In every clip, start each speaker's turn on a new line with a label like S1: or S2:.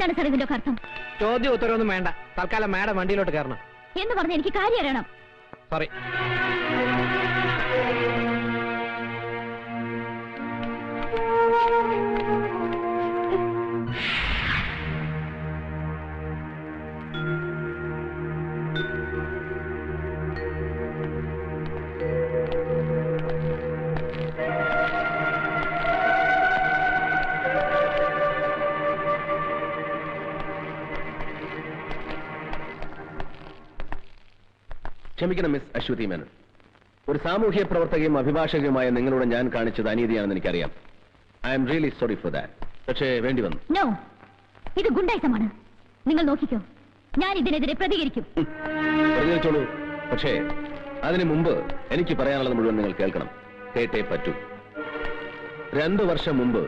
S1: എന്താണ് സാർ ഇതിന്റെ അർത്ഥം?
S2: ചോദ്യം ഉത്തരവൊന്നും വേണ്ട, തൽക്കാലം മാഡം വണ്ടിയിലോട്ട് കയറണം
S1: എന്ന് പറഞ്ഞ് എനിക്ക് കാര്യം അറിയണം.
S2: സോറി.
S3: ക്ഷമിക്കണം മിസ് അശ്വതി മേനോൻ, ഒരു സാമൂഹ്യ പ്രവർത്തകയും അഭിഭാഷകയുമായ നിങ്ങളോട് ഞാൻ കാണിച്ചത് അനീതിയാണെന്ന് എനിക്കറിയാം. I am really sorry for that. പക്ഷേ വേണ്ടി വന്നു.
S1: നോ, ഇത് ഗുണ്ടായിസമാണ്. നിങ്ങൾ നോക്കിക്കോ, ഞാൻ ഇതിനെതിരെ പ്രതികരിക്കും.
S3: പ്രതികരിച്ചോളൂ. പക്ഷേ അതിനു മുമ്പ് എനിക്ക് പറയാനുള്ളത് മുഴുവൻ നിങ്ങൾ കേൾക്കണം. കേട്ടേ പറ്റൂ. 2 വർഷം മുമ്പ്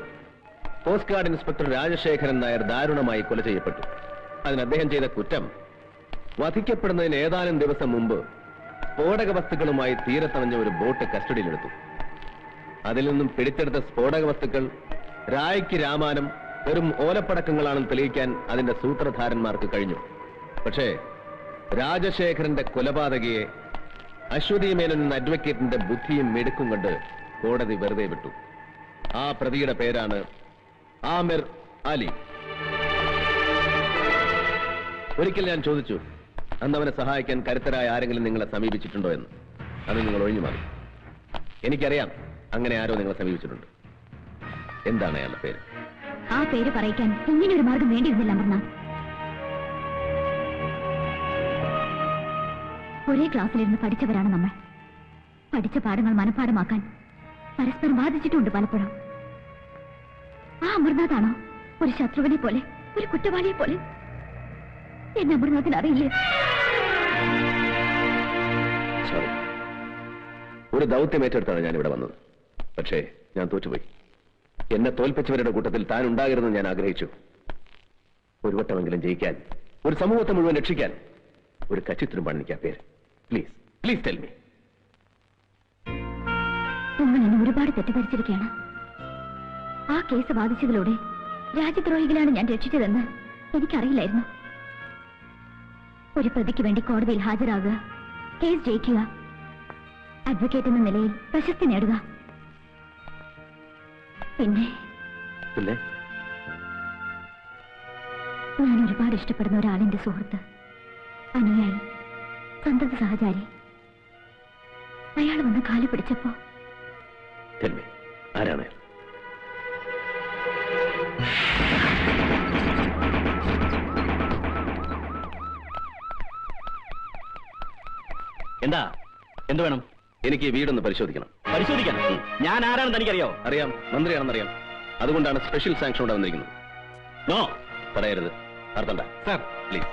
S3: coast guard inspector Rajasekharan Nair ദാരുണമായി കൊല ചെയ്യപ്പെട്ടു. അതിന് അദ്ദേഹം ചെയ്ത കുറ്റം, വധിക്കപ്പെടുന്നതിന് ഏതാനും ദിവസം മുമ്പ് സ്ഫോടക വസ്തുക്കളുമായി തീരത്തണഞ്ഞ ഒരു ബോട്ട് കസ്റ്റഡിയിലെടുത്തു. അതിൽ നിന്നും പിടിച്ചെടുത്ത സ്ഫോടക വസ്തുക്കൾ രായ്ക്ക് രാമാനം വെറും ഓലപ്പടക്കങ്ങളാണെന്ന് തെളിയിക്കാൻ അതിന്റെ സൂത്രധാരന്മാർക്ക് കഴിഞ്ഞു. പക്ഷേ രാജശേഖരന്റെ കൊലപാതകയെ അശ്വതി മേനോൻ എന്ന അഡ്വക്കേറ്റിന്റെ ബുദ്ധിയും മിടുക്കും കൊണ്ട് കോടതി വെറുതെ വിട്ടു. ആ പ്രതിയുടെ പേരാണ് ആമിർ അലി. ഒരിക്കൽ ഞാൻ ചോദിച്ചു, അന്ന് അവനെ സഹായിക്കാൻ കരുത്തരായ ആരെങ്കിലും നിങ്ങളെ സമീപിച്ചിട്ടുണ്ടോ എന്ന്. അത് നിങ്ങൾ ഒഴിഞ്ഞു മാറി. എനിക്കറിയാം അങ്ങനെ ആരോ നിങ്ങളെ സമീപിച്ചിട്ടുണ്ട്. എന്താണ് അയാളുടെ പേര്?
S1: ആ പേര് പറയിക്കാൻ ഇങ്ങനെയൊരു മാർഗം വേണ്ടിയിരുന്നില്ല അമർനാഥ്. ഒരേ ക്ലാസ്സിലിരുന്ന് പഠിച്ചവരാണ് നമ്മൾ. പഠിച്ച പാഠങ്ങൾ മനഃപ്പാഠമാക്കാൻ പരസ്പരം ബാധിച്ചിട്ടുണ്ട് പലപ്പോഴും. ആ അമർനാഥാണോ ഒരു ശത്രുവിനെ പോലെ, ഒരു കുറ്റവാളിയെ പോലെ? എന്നെ അമർനാഥിന് അറിയില്ലേ?
S3: സോറി, ഒരു ദൗത്യം ഏറ്റെടുത്താണ് ഞാൻ ഇവിടെ വന്നത്. പക്ഷേ ഞാൻ തോറ്റുപോയി. എന്നെ തോൽപ്പിച്ചവരുടെ കൂട്ടത്തിൽ താൻ ഉണ്ടാകരുതെന്ന് ഞാൻ ആഗ്രഹിച്ചു. ഒരു വട്ടമെങ്കിലും ജയിക്കാൻ, ഒരു സമൂഹത്തെ മുഴുവൻ രക്ഷിക്കാൻ ഒരു കച്ചിത്തിനും എനിക്ക് ആ പേര്. Please please tell me.
S1: നിങ്ങൾ എന്നെ ഒരുപാട് തെറ്റിദ്ധരിച്ചിരിക്കുകയാണ്. ആ കേസ് ബാധിച്ചതിലൂടെ രാജ്യദ്രോഹികളാണ് ഞാൻ രക്ഷിച്ചതെന്ന് എനിക്കറിയില്ലായിരുന്നു. ഒരു പ്രതിക്ക് വേണ്ടി കോടതിയിൽ ഹാജരാകുക, കേസ് ജയിക്കുക, അഡ്വക്കേറ്റ് എന്ന നിലയിൽ പ്രശസ്തി നേടുക, പിന്നെ ഞാൻ ഒരുപാട് ഇഷ്ടപ്പെടുന്ന ഒരാളിന്റെ സുഹൃത്ത്, അനുയായി, സന്തത സഹചാരി. അയാൾ വന്ന് കാല് പിടിച്ചപ്പോ
S3: ആരാണ്?
S4: എന്താ? എന്ത് വേണം?
S3: എനിക്ക് വീടൊന്ന് പരിശോധിക്കണം.
S4: പരിശോധിക്കാൻ? ഞാൻ ആരാണെന്ന് എനിക്കറിയോ?
S3: അറിയാം, മന്ത്രിയാണെന്നറിയാം. അതുകൊണ്ടാണ് സ്പെഷ്യൽ സാങ്ഷൻ ഇവിടെ വന്നിരിക്കുന്നത്.
S4: നോ
S3: പറയരുത്. അർത്ഥണ്ട
S2: സാർ,
S3: പ്ലീസ്.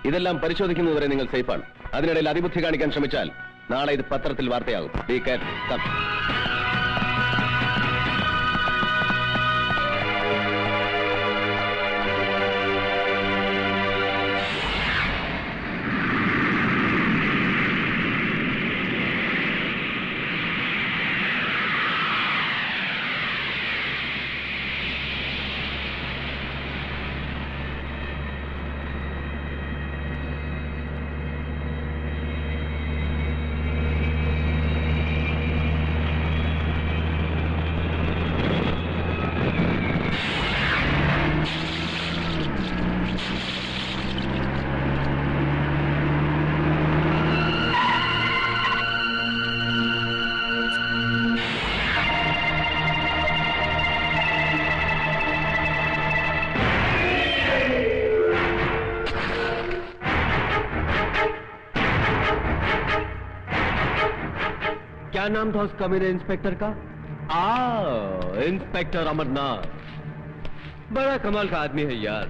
S3: ഇതെല്ലാം പരിശോധിക്കുന്നതുവരെ നിങ്ങൾ സേഫാണ്. അതിനിടയിൽ അതിബുദ്ധി കാണിക്കാൻ ശ്രമിച്ചാൽ നാളെ ഇത് പത്രത്തിൽ വാർത്തയാകും. Be careful. नाम था उस कमीने इंस्पेक्टर का? इंस्पेक्टर अमरनाथ। बड़ा कमाल का आदमी है यार।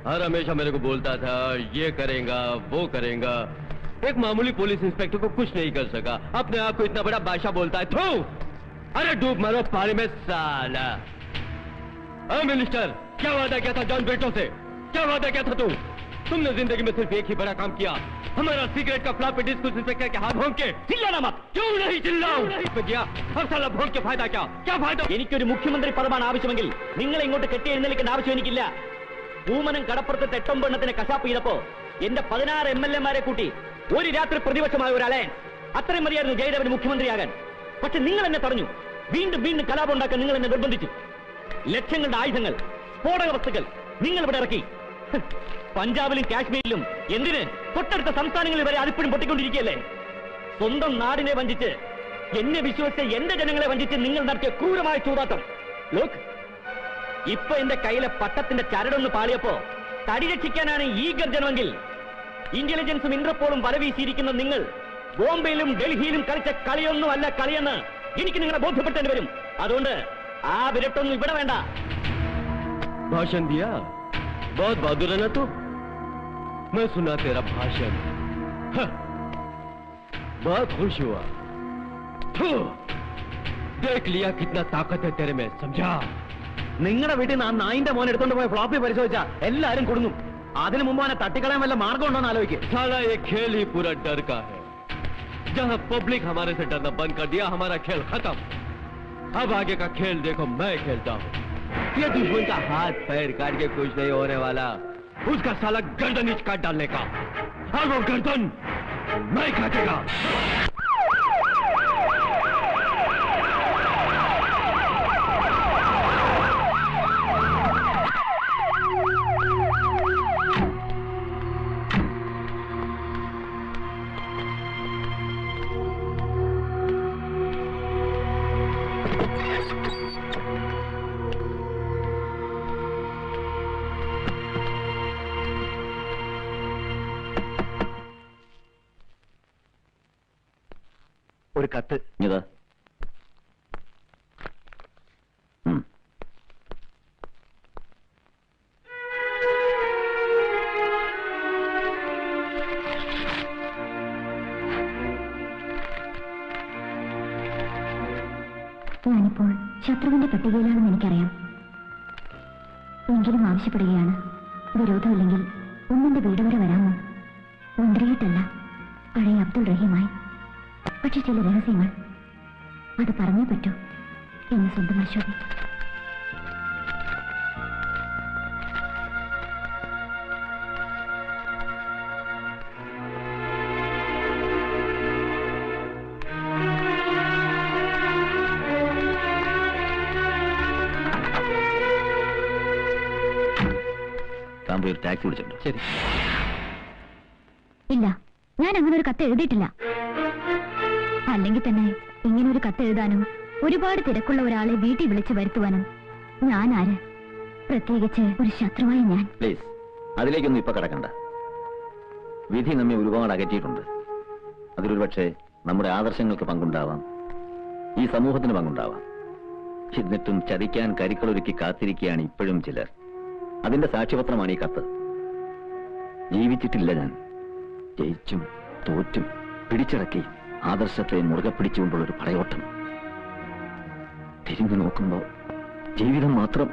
S3: हर हमेशा मेरे को बोलता था ये करेगा वो करेगा। एक मामूली पुलिस इंस्पेक्टर को कुछ नहीं कर सका, अपने आप को इतना बड़ा बादशाह बोलता है। थू! अरे डूब मरो पानी में साला। मिनिस्टर, क्या वादा किया था जॉन बेटो से? क्या वादा किया था तुमने जिंदगी में सिर्फ एक ही बड़ा काम किया, हमारा सिगरेट का फ्लॉपी डिस्क उस इंस्पेक्टर के हाथ भोंक के।
S4: ചില്ലാനാ മत.
S3: क्यों नहीं चिल्लाऊं? गया अब साला भोंक के फायदा क्या? क्या फायदा?
S4: എനിക്കൊരു മുഖ്യമന്ത്രി പദമാണ് ആവശ്യമെങ്കിൽ നിങ്ങളെ ഇങ്ങോട്ട് കെട്ടി എഴുന്നേൽക്കേണ്ട ആവശ്യം എനിക്കില്ല. പൂമനം കടപ്പുറത്ത് തെട്ടൊമ്പെണ്ണത്തിന് കശാപ്പ് ചെയ്തപ്പോ എന്റെ 16 MLA-മാരെ കൂട്ടി ഒരു രാത്രി പ്രതിപക്ഷമായ ഒരു അലയൻസ്, അത്രയും മതിയായിരുന്നു ജയദേവന് മുഖ്യമന്ത്രിയാകാൻ. പക്ഷെ നിങ്ങൾ എന്നെ പറഞ്ഞു, വീണ്ടും വീണ്ടും കലാപം ഉണ്ടാക്കാൻ നിങ്ങൾ എന്നെ നിർബന്ധിച്ചു. ലക്ഷങ്ങളുടെ ആയുധങ്ങൾ, സ്ഫോടക വസ്തുക്കൾ നിങ്ങൾ ഇവിടെ ഇറക്കി. പഞ്ചാബിലും കാശ്മീരിലും എന്തിന് തൊട്ടടുത്ത സംസ്ഥാനങ്ങളിൽ വരെ അതിപ്പോഴും പൊട്ടിക്കൊണ്ടിരിക്കുകയല്ലേ? സ്വന്തം നാടിനെ വഞ്ചിച്ച്, എന്നെ വിശ്വസിച്ച് എന്റെ ജനങ്ങളെ വഞ്ചിച്ച് നിങ്ങൾ നടത്തിയ ക്രൂരമായ ചൂതാട്ടം. ലോക്, ഇപ്പൊ എന്റെ കയ്യിലെ പട്ടത്തിന്റെ ചരടൊന്ന് പാളിയപ്പോ തടി രക്ഷിക്കാനാണ് ഈ ഗർജനമെങ്കിൽ, ഇന്റലിജൻസും ഇന്റർപോളും വലവീശിയിരിക്കുന്ന നിങ്ങൾ ബോംബെയിലും ഡൽഹിയിലും കളിച്ച കളിയൊന്നും അല്ല കളിയെന്ന് എനിക്ക് നിങ്ങളെ ബോധ്യപ്പെടുത്തേണ്ടി വരും. അതുകൊണ്ട് ആ വിരട്ടൊന്നും ഇവിടെ വേണ്ട.
S3: भाषण दिया? बहुत बहादुर है ना तू? मैं सुना तेरा भाषण, बहुत खुश हुआ। देख लिया कितना ताकत है तेरे में, समझा?
S4: നിങ്ങളുടെ വീട്ടിൽ നിന്ന് ആ നായിന്റെ മോൻ എടുത്തോണ്ട് പോയ ഫ്ലോപ്പി പരിശോധിച്ചാ എല്ലാരും കൊടുങ്ങും. അതിനു മുമ്പ് അവനെ തട്ടിക്കളയാൻ വല്ല മാർഗം ഉണ്ടോ എന്ന് ആലോചിക്കും.
S3: साला ये खेल ही पूरा डर का है। जहां पब्लिक हमारे से डरना बंद कर दिया, हमारा खेल खत्म। अब आगे का खेल देखो मैं खेलता हूँ। ये दुश्मन का हाथ पैर काट के कुछ नहीं होने वाला, उसका साला गर्दन नीच काट डालने का, और वो गर्दन मैं काटेगा।
S4: ഒരു കത്ത്.
S3: ഇതാ.
S1: ഞാനിപ്പോൾ ശത്രുവിന്റെ പട്ടികയിലാണെന്ന് എനിക്കറിയാം. എങ്കിലും ആവശ്യപ്പെടുകയാണ്, വിരോധമില്ലെങ്കിൽ ഒന്നിന്റെ വീട് വരെ വരാമോ? മന്ത്രിയായിട്ടല്ല, പഴയ അബ്ദുൾ റഹീമായി. പക്ഷെ ചില രഹസ്യങ്ങൾ അത് പറഞ്ഞേ പറ്റൂ എന്ന് സ്വന്തം അശോകി.
S3: ഒരു ടാക്സി വിളിച്ചിട്ടുണ്ട്. ശരി.
S1: ഇല്ല, ഞാൻ അങ്ങനെ ഒരു കത്ത് എഴുതിയിട്ടില്ല. അല്ലെങ്കിൽ തന്നെ ഇങ്ങനെ ഒരു കത്ത് എഴുതാനും ഒരുപാട് തിരക്കുള്ള ഒരാളെ വീട്ടിൽ വിളിച്ചു വരുത്തുവാനും ഞാൻ ആര്? പ്രത്യേകിച്ച് ഒരു ശത്രുവായി ഞാൻ.
S3: പ്ലീസ്, അതിലേക്കൊന്നും ഇപ്പൊ കടക്കണ്ട. വിധി നമ്മെ ഒരുപാട് അകറ്റിയിട്ടുണ്ട്. അതിലൊരു പക്ഷേ നമ്മുടെ ആദർശങ്ങൾക്ക് പങ്കുണ്ടാവാം, ഈ സമൂഹത്തിന് പങ്കുണ്ടാവാം. എന്നിട്ടും ചതിക്കാൻ കരുക്കളൊരുക്കി കാത്തിരിക്കുകയാണ് ഇപ്പോഴും ചിലർ. അതിന്റെ സാക്ഷ്യപത്രമാണ് ഈ കത്ത്. ജീവിച്ചിട്ടില്ല ഞാൻ. ജയിച്ചും തോറ്റും പിടിച്ചിറക്കി ആദർശത്തെ മുറുകെ പിടിച്ചുകൊണ്ടുള്ളൊരു പടയോട്ടം. തിരിഞ്ഞു നോക്കുമ്പോ ജീവിതം മാത്രം.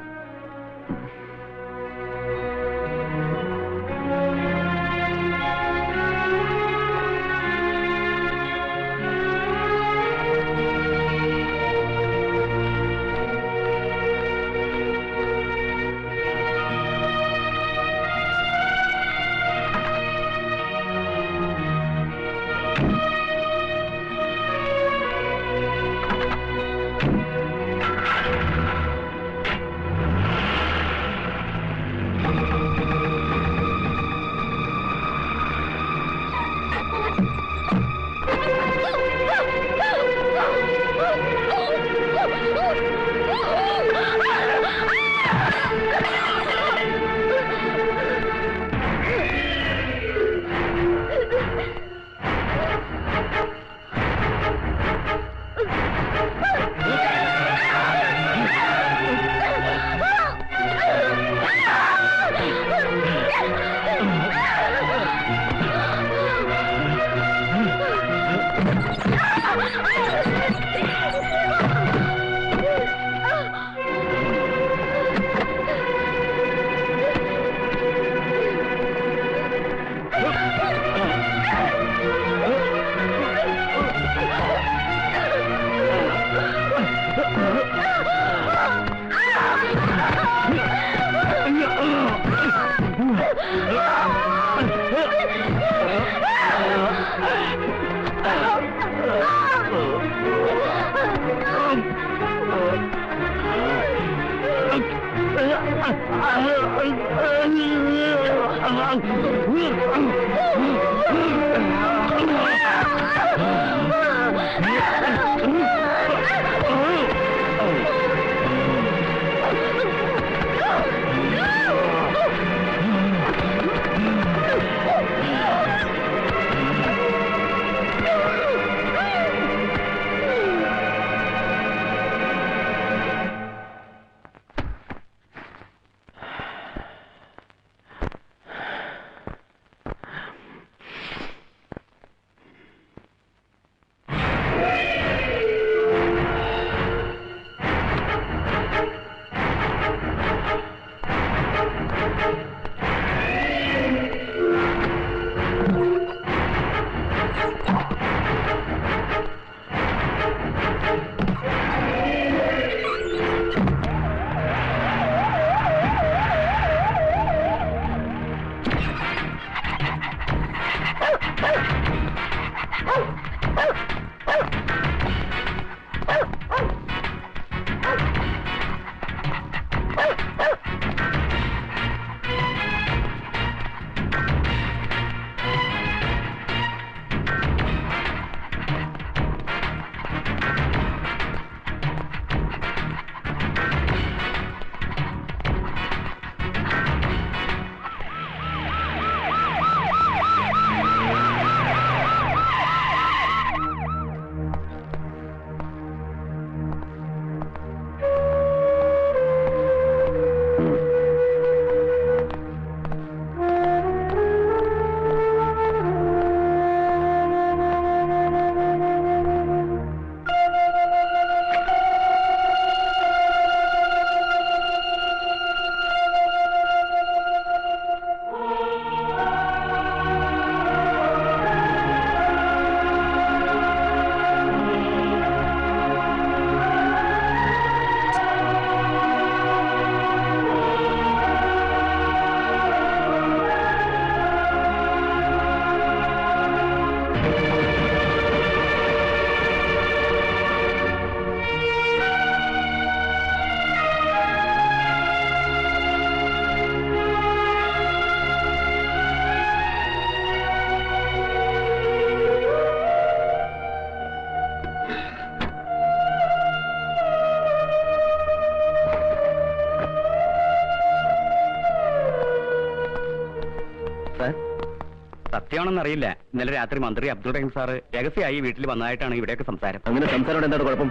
S4: സത്യമാണെന്നറിയില്ല. ഇന്നലെ രാത്രി മന്ത്രി അബ്ദുൾ റഹീം സാറ് രഹസ്യമായി വീട്ടിൽ വന്നതായിട്ടാണ് ഇവിടെയൊക്കെ സംസാരം.
S3: അങ്ങനെ സംസാരം എന്താണ് കുഴപ്പം?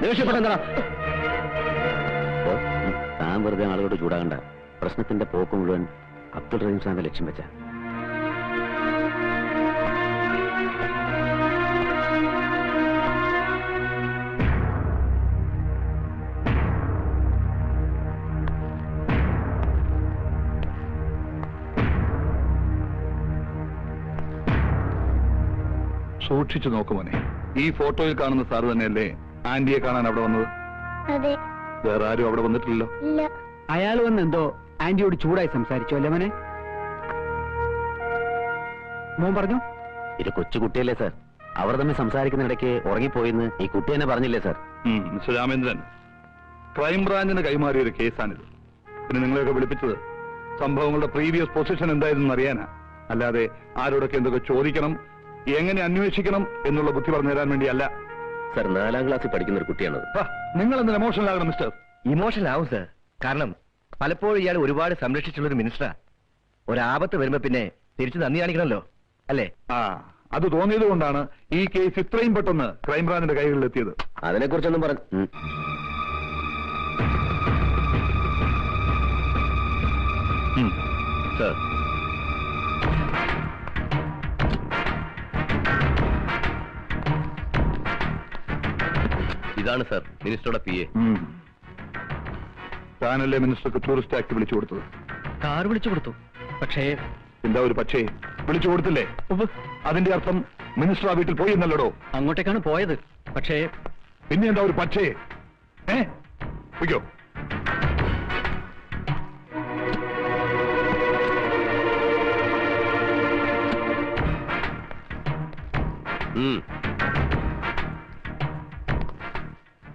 S3: ദേഷ്യപ്പെട്ടെന്താ? താൻ വെറുതെ ആളുകളോട് ചൂടാകണ്ട. പ്രശ്നത്തിന്റെ പോക്ക് മുഴുവൻ അബ്ദുൾ റഹീം സാറിന്റെ ലക്ഷ്യം വെച്ച.
S5: സൂക്ഷിച്ചു നോക്കുമോനെ. ഈ ഫോട്ടോയിൽ കാണുന്ന സാറ് തന്നെയല്ലേ ആന്റിയെ കാണാൻ അവിടെ വന്നത്?
S6: അതെ.
S5: വേറെ ആരും അവിടെ വന്നിട്ടില്ലല്ലോ.
S6: ഇല്ല.
S7: അയാൾ വന്നെന്തോ ആന്റിയോട് ചൂടായി സംസാരിച്ചു അല്ലേ മോനെ? മോൻ പറഞ്ഞു.
S3: ഇത് കൊച്ചുകുട്ടിയല്ലേ സാർ, അവർ തമ്മിൽ സംസാരിക്കുന്നിടയ്ക്ക് ഉറങ്ങിപ്പോയിന്ന് ഈ കുട്ടി തന്നെ പറഞ്ഞില്ലേ സാർ?
S5: മിസ്റ്റർ രാമേന്ദ്രൻ, ക്രൈംബ്രാഞ്ചിന് കൈമാറിയ ഒരു കേസാണിത്. പിന്നെ നിങ്ങളെയൊക്കെ വിളിപ്പിച്ചത് സംഭവങ്ങളുടെ പ്രീവിയസ് പൊസിഷൻ എന്തായിരുന്നു അറിയാനാ, അല്ലാതെ ആരോടൊക്കെ എന്തൊക്കെ ചോദിക്കണം, എങ്ങനെ അന്വേഷിക്കണം എന്നുള്ള ബുദ്ധി പറഞ്ഞു തരാൻ വേണ്ടിയല്ല.
S3: സാർ 4ാം ക്ലാസ്സിൽ പഠിക്കുന്ന ഒരു കുട്ടിയാണത്.
S5: നിങ്ങൾ എന്തിന് എമോഷണൽ ആകണം മിസ്റ്റർ?
S8: ഇമോഷണൽ ആവും സാർ. കാരണം പലപ്പോഴും ഇയാൾ ഒരുപാട് സംരക്ഷിച്ചുള്ള ഒരു മിനിസ്റ്ററാ. ഒരാപത്ത് വരുമ്പോ പിന്നെ തിരിച്ചു നന്ദി കാണിക്കണമല്ലോ, അല്ലേ?
S5: അത് തോന്നിയത് കൊണ്ടാണ് ഈ കേസ് ഇത്രയും പെട്ടെന്ന് ക്രൈംബ്രാഞ്ചിന്റെ കൈകളിലെത്തിയത്.
S3: അതിനെക്കുറിച്ചൊന്നും പറഞ്ഞു
S5: സാർ.
S3: ഇതാണ് സാർ മിനിസ്റ്ററുടെ PA.
S5: താനല്ലേ മിനിസ്റ്റർക്ക് ടൂറിസ്റ്റ് ആക്ട് വിളിച്ചു കൊടുത്തത്?
S8: കാർ വിളിച്ചു കൊടുത്തു. പക്ഷേ
S5: എന്താ ഒരു പക്ഷേ? വിളിച്ചു കൊടുത്തില്ലേ? അതിന്റെ അർത്ഥം മിനിസ്റ്റർ ആ വീട്ടിൽ പോയി എന്നല്ലടോ.
S8: അങ്ങോട്ടേക്കാണ് പോയത്. പക്ഷേ
S5: പിന്നെ എന്താ ഒരു പക്ഷേ? വയ്ക്കോ.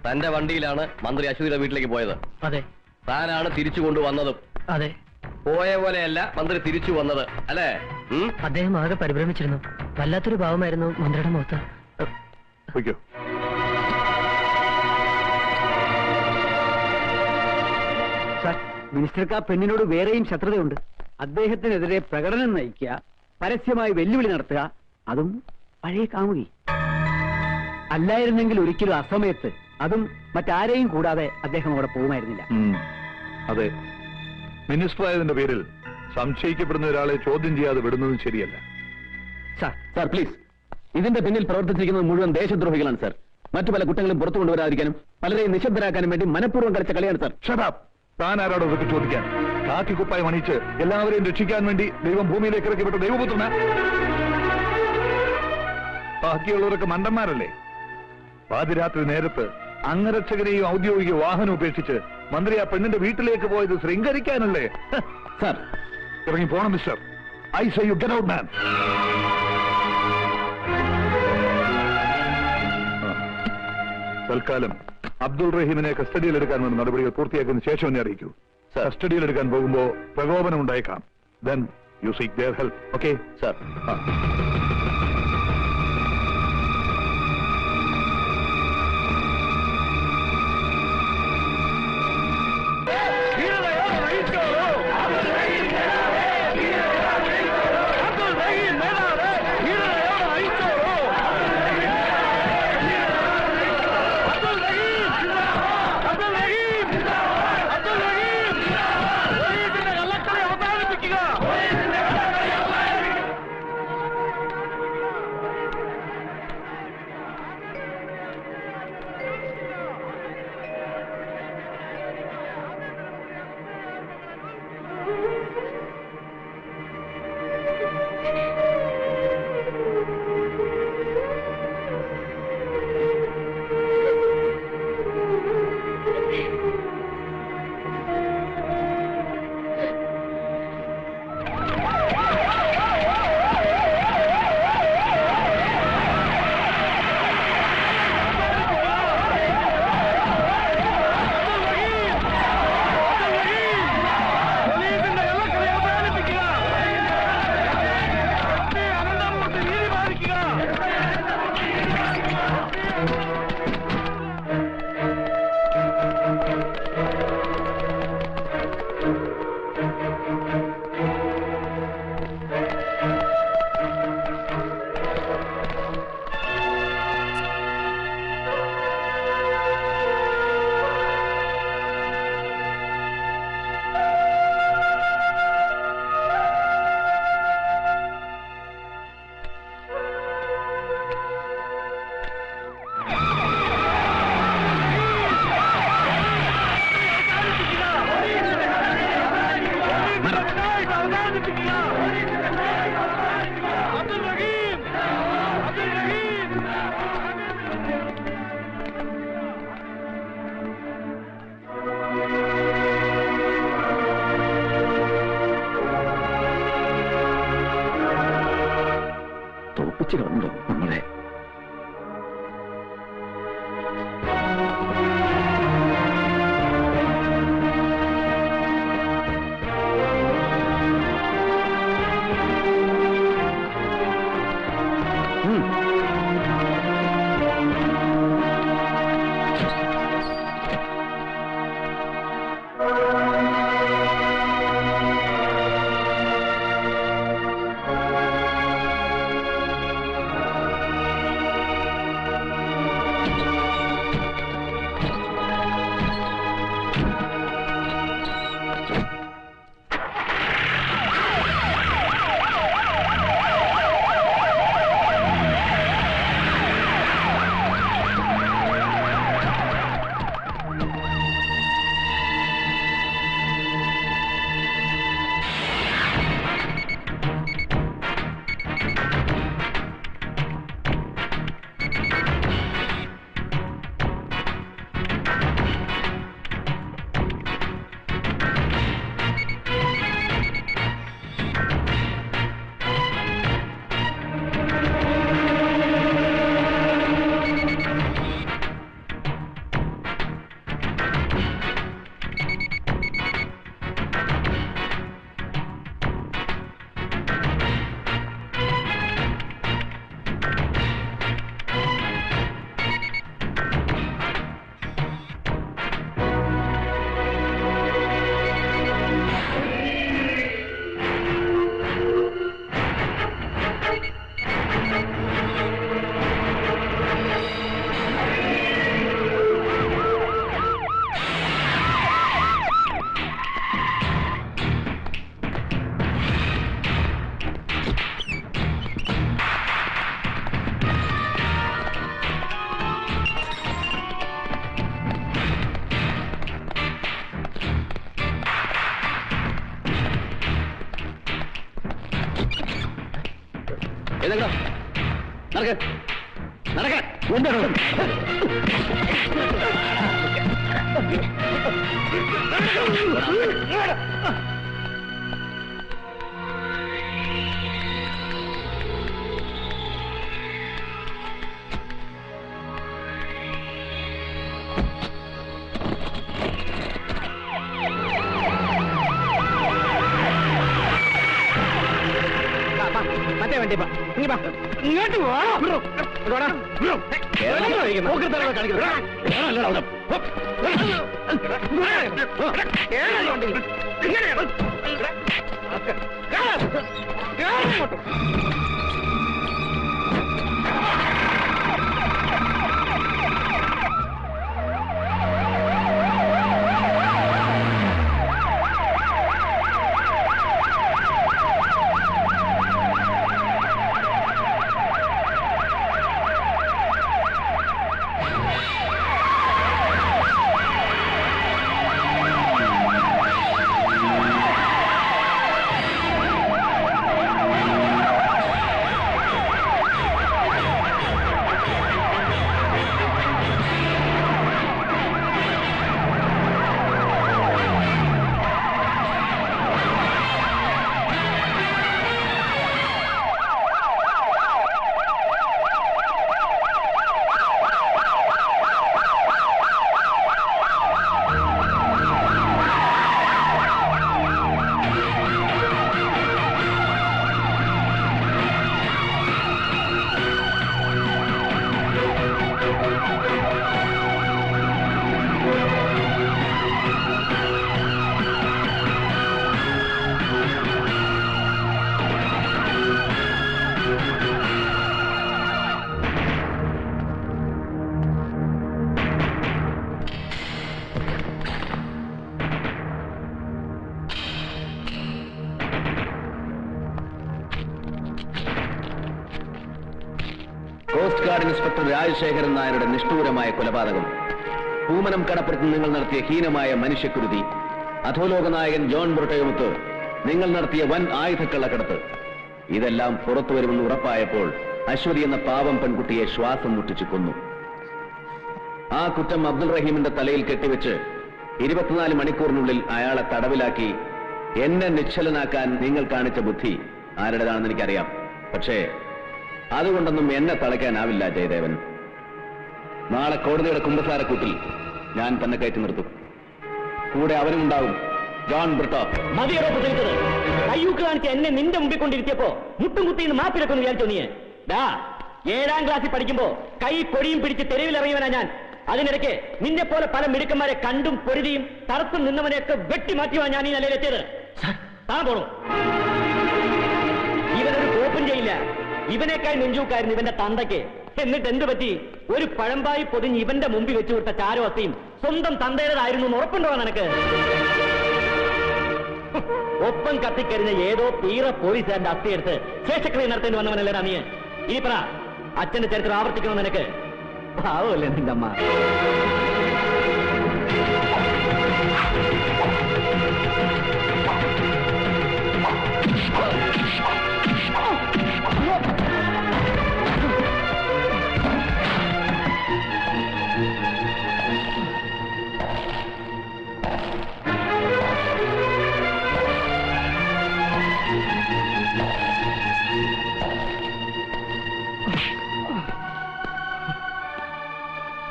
S3: തന്റെ വണ്ടിയിലാണ് മന്ത്രി അശ്വതിയുടെ വീട്ടിലേക്ക് പോയത്.
S8: അതെ.
S3: താനാണ് തിരിച്ചു കൊണ്ടുവന്നതും.
S8: അതെ,
S3: പോയ പോലെയല്ല മന്ത്രി തിരിച്ചു വന്നത്, അല്ലേ?
S8: അദ്ദേഹം ആകെ പരിഭ്രമിച്ചിരുന്നു. വല്ലാത്തൊരു ഭാവമായിരുന്നു മന്ത്രിയുടെ മുഖത്ത്.
S7: സാർ, മിനിസ്റ്റർക്ക് ആ പെണ്ണിനോട് വേറെയും ശത്രുതയുണ്ട്. അദ്ദേഹത്തിനെതിരെ പ്രകടനം നയിക്കുക, പരസ്യമായി വെല്ലുവിളി നടത്തുക, അതും പഴയ കാമുകി. അല്ലായിരുന്നെങ്കിൽ ഒരിക്കലും അസമയത്ത്, അതും മറ്റാരെയും കൂടാതെ അദ്ദേഹം അവിടെ പോകുമായിരുന്നില്ല.
S5: അതെ, മിനിസ്റ്റർ ആയതിന്റെ പേരിൽ സംശയിക്കപ്പെടുന്ന ഒരാളെ ചോദ്യം ചെയ്യാതെ വിടുന്നതും ശരിയല്ല.
S3: സാർ പ്ലീസ്, ഇതിന്റെ പിന്നിൽ പ്രവർത്തിച്ചിരിക്കുന്നത് മുഴുവൻ ദേശദ്രോഹികളാണ് സാർ. മറ്റു പല കുറ്റങ്ങളും പുറത്തു കൊണ്ടുവരാതിരിക്കാനും പലരെയും നിശബ്ദരാക്കാനും വേണ്ടി മനഃപൂർവ്വം കളിച്ച കളിയാണ് സാർ.
S5: ഷടാപ്പ്! താൻ ആരോടോ ഇതൊക്കെ ചോദിക്കാൻ? കാക്കിക്കുപ്പായി മണിച്ച് എല്ലാവരെയും രക്ഷിക്കാൻ വേണ്ടി ദൈവം ഭൂമിയിലേക്ക് ഇറക്കി വിട്ട ദൈവപുത്രന. ബാക്കിയുള്ളവരൊക്കെ മണ്ടന്മാരല്ലേ? പാതിരാത്രി നേരത്ത് അംഗരക്ഷകനെയും ഔദ്യോഗിക വാഹനം ഉപേക്ഷിച്ച് മന്ത്രി ആ പെണ്ണിന്റെ വീട്ടിലേക്ക് പോയത് ശൃംഗരിക്കാനല്ലേ?
S3: സാർ
S5: ഇറങ്ങി പോണം mister. I say you get out man. തൽക്കാലം അബ്ദുൾ റഹീമിനെ കസ്റ്റഡിയിലെടുക്കാൻ വേണ്ട നടപടികൾ പൂർത്തിയാക്കുന്ന ശേഷം എന്നെ അറിയിക്കൂ. കസ്റ്റഡിയിലെടുക്കാൻ പോകുമ്പോ പ്രകോപനം ഉണ്ടായേക്കാം. Then you seek their help. Okay?
S3: Sir. തോപ്പിച്ചിട്ടുണ്ടോ നമ്മളെ? എഴുന്നേക്കടാ. നടക്ക്. നടക്ക്.
S2: മറ്റേ വണ്ടി ഇങ്ങോട്ട്
S3: കോസ്റ്റ് ഗാർഡ് ഇൻസ്പെക്ടർ രാജശേഖരൻ നായരുടെ നിഷ്ഠൂരമായ കൊലപാതകം, പൂമനം കടപ്പുറത്ത് നിങ്ങൾ നടത്തിയ ഹീനമായ മനുഷ്യക്കുരുതി, അധോലോക നായകൻ ജോൺ ബ്രിട്ടോയുമൊത്ത് നിങ്ങൾ നടത്തിയ വൻ ആയുധക്കള്ളക്കടത്ത്, ഇതെല്ലാം പുറത്തു വരുമെന്ന് ഉറപ്പായപ്പോൾ അശ്വതി എന്ന പാവം പെൺകുട്ടിയെ ശ്വാസം മുട്ടിച്ചു കൊന്നു. ആ കുറ്റം അബ്ദുൾ റഹീമിന്റെ തലയിൽ കെട്ടിവെച്ച് 24 മണിക്കൂറിനുള്ളിൽ അയാളെ തടവിലാക്കി എന്നെ നിശ്ചലനാക്കാൻ നിങ്ങൾ കാണിച്ച ബുദ്ധി ആരുടേതാണെന്ന് എനിക്കറിയാം. പക്ഷേ അതുകൊണ്ടൊന്നും എന്നെ തളയ്ക്കാനാവില്ല ജയദേവൻ. നാളെ കോടതിയുടെ കുമ്പസാരക്കൂട്ടിൽ ഞാൻ തന്നെ കയറ്റി നിർത്തും. കൂടെ അവനുണ്ടാവും, ജോൺ ബ്രിട്ടോ.
S4: മതിയോ പ്രസംഗിച്ചത്? കയ്യൂക്ക് കാണിച്ച് എന്നെ നിന്റെ മുമ്പിൽ കൊണ്ടിരുത്തിയപ്പോ മുട്ടും കുത്തിന്ന് മാപ്പിലൊക്കെ വിചാരിച്ചോ നീ? 7ാം ക്ലാസ്സിൽ പഠിക്കുമ്പോ കൈ പൊടിയും പിടിച്ച് തെരുവിലിറങ്ങിയവനാ ഞാൻ. അതിനിടയ്ക്ക് നിന്നെ പോലെ പല മിടുക്കന്മാരെ കണ്ടും പൊരുതിയും തറത്തും നിന്നവനെയൊക്കെ വെട്ടിമാറ്റിയുവാ ഞാൻ ഈ നിലയിലെത്തിയത്. താൻ പോണു. ഇവനൊരു കോപ്പും ചെയ്യില്ല. ഇവനേക്കായി നെഞ്ചൂക്കായിരുന്നു ഇവന്റെ തന്തയ്ക്ക്. എന്നിട്ട് എന്ത് പറ്റി? ഒരു പഴമ്പായി പൊതിഞ്ഞ് ഇവന്റെ മുമ്പിൽ വെച്ചു വിട്ട ചാരവസ്തിയും സ്വന്തം തന്തയുടേതായിരുന്നു എന്ന് ഉറപ്പുണ്ടോ നിനക്ക്? ഒപ്പം കത്തിക്കരിഞ്ഞ ഏതോ തീറ പോലീസുകാരന്റെ അസ്ഥിയെടുത്ത് ശേഷക്രിയ നടത്തേണ്ടി വന്നവനല്ലേടാ നീ. ഈ പറ, അച്ഛന്റെ ചരിത്രം ആവർത്തിക്കണോ നിനക്ക്? പാവല്ലേ നിന്റെ അമ്മ.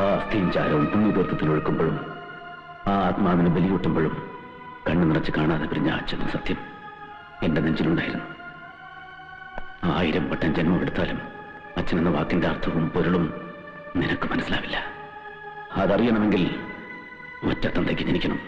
S3: ആ അസ്ഥിയും ചാരവും പുണ്യതീർത്ഥത്തിൽ ഒഴുക്കുമ്പോഴും ആ ആത്മാവിനെ ബലിയൂട്ടുമ്പോഴും കണ്ണു നിറച്ച് കാണാതെ പിരിഞ്ഞ അച്ഛനും സത്യം എന്റെ നെഞ്ചിലുണ്ടായിരുന്നു. 1000 വട്ടം ജന്മമെടുത്താലും അച്ഛനെന്ന വാക്കിന്റെ അർത്ഥവും പൊരുളും നിനക്ക് മനസ്സിലാവില്ല. അതറിയണമെങ്കിൽ ഒറ്റ തന്തയ്ക്ക് ജനിക്കണം.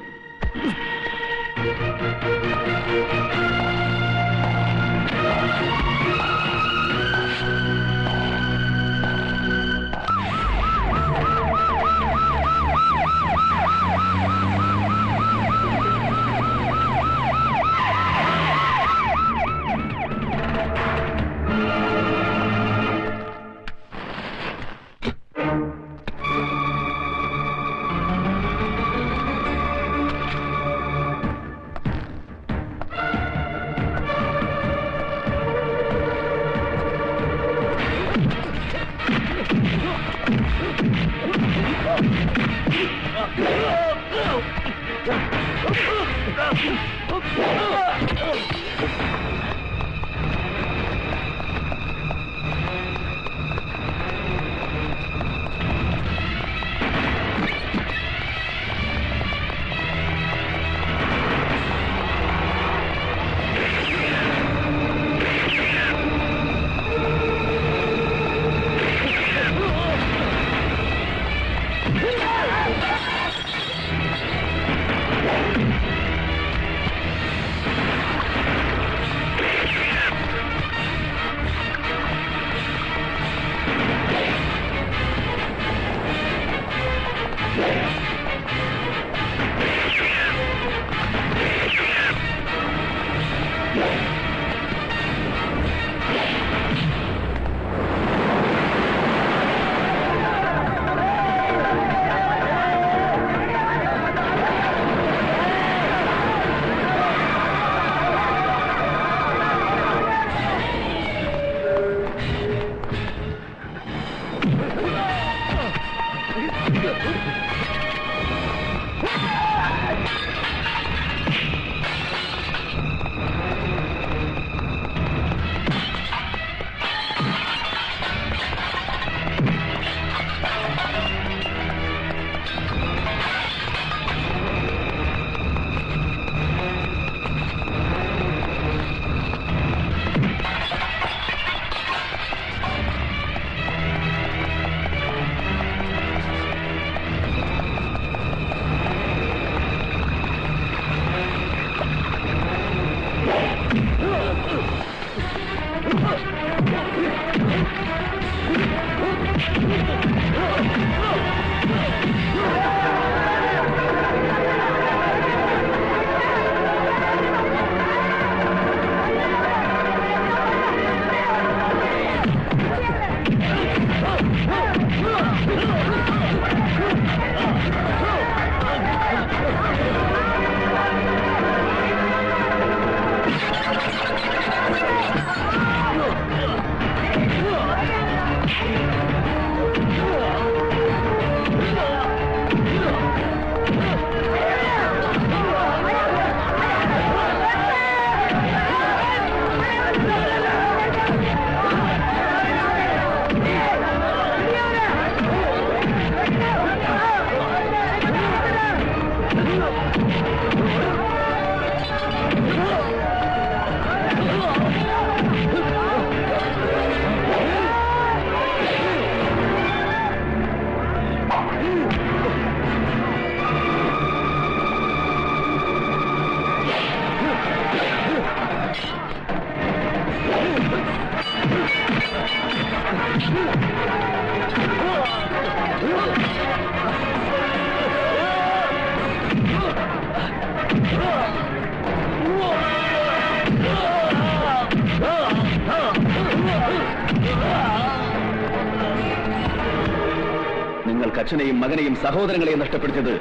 S3: നിങ്ങൾക്ക് അച്ഛനെയും മകനെയും സഹോദരങ്ങളെയും നഷ്ടപ്പെടുത്തിയത്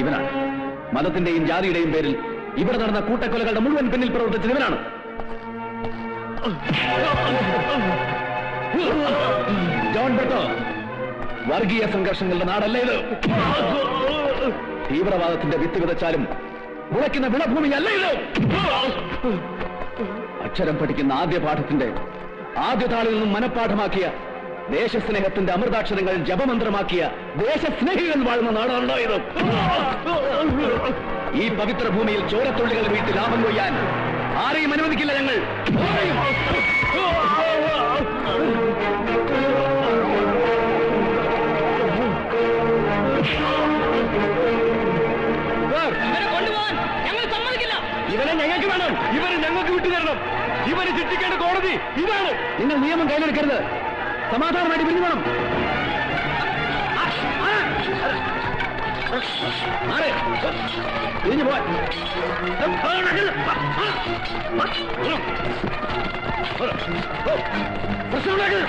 S3: ഇവനാണ്. മതത്തിന്റെയും ജാതിയുടെയും പേരിൽ ഇവിടെ നടന്ന കൂട്ടക്കൊലകളുടെ മുഴുവൻ പിന്നിൽ പ്രവർത്തിച്ചത് ഇവനാണ്. ജോൺ ബ്രിട്ടോ, വർഗീയ സംഘർഷങ്ങളുടെ നാടല്ല ഇത്. തീവ്രവാദത്തിന്റെ വിത്ത് വിതച്ചാലും മുളയ്ക്കുന്ന വിളഭൂമിയല്ല ഇത്. അക്ഷരം പഠിക്കുന്ന ആദ്യ പാഠത്തിന്റെ ആദ്യ താളിൽ നിന്നും മനഃപ്പാഠമാക്കിയ, ദേശസ്നേഹത്തിന്റെ അമൃതാക്ഷരങ്ങൾ ജപമന്ത്രമാക്കിയ ദേശസ്നേഹികൾ വാഴുന്ന നാടാണോ ഇത്? ഈ പവിത്ര ഭൂമിയിൽ ചോരത്തുള്ളികൾ വീട്ടി ലാഭം കൊയ്യാൻ ആരെയും അനുവദിക്കില്ല ഞങ്ങൾ. ഇവനെ ഞങ്ങൾക്ക് വേണം. ഇവരെ ഞങ്ങൾക്ക് വിട്ടുതരണം. ഇവരെ ശിക്ഷിക്കേണ്ട കോടതി ഇതാണ്. നിങ്ങൾ നിയമം കയ്യിലെടുക്കരുത്. സമാധാനമായിട്ട് പിരിഞ്ഞു വേണം. പിരിഞ്ഞു പോവാൻ പ്രശ്നമുണ്ടാക്കരുത്.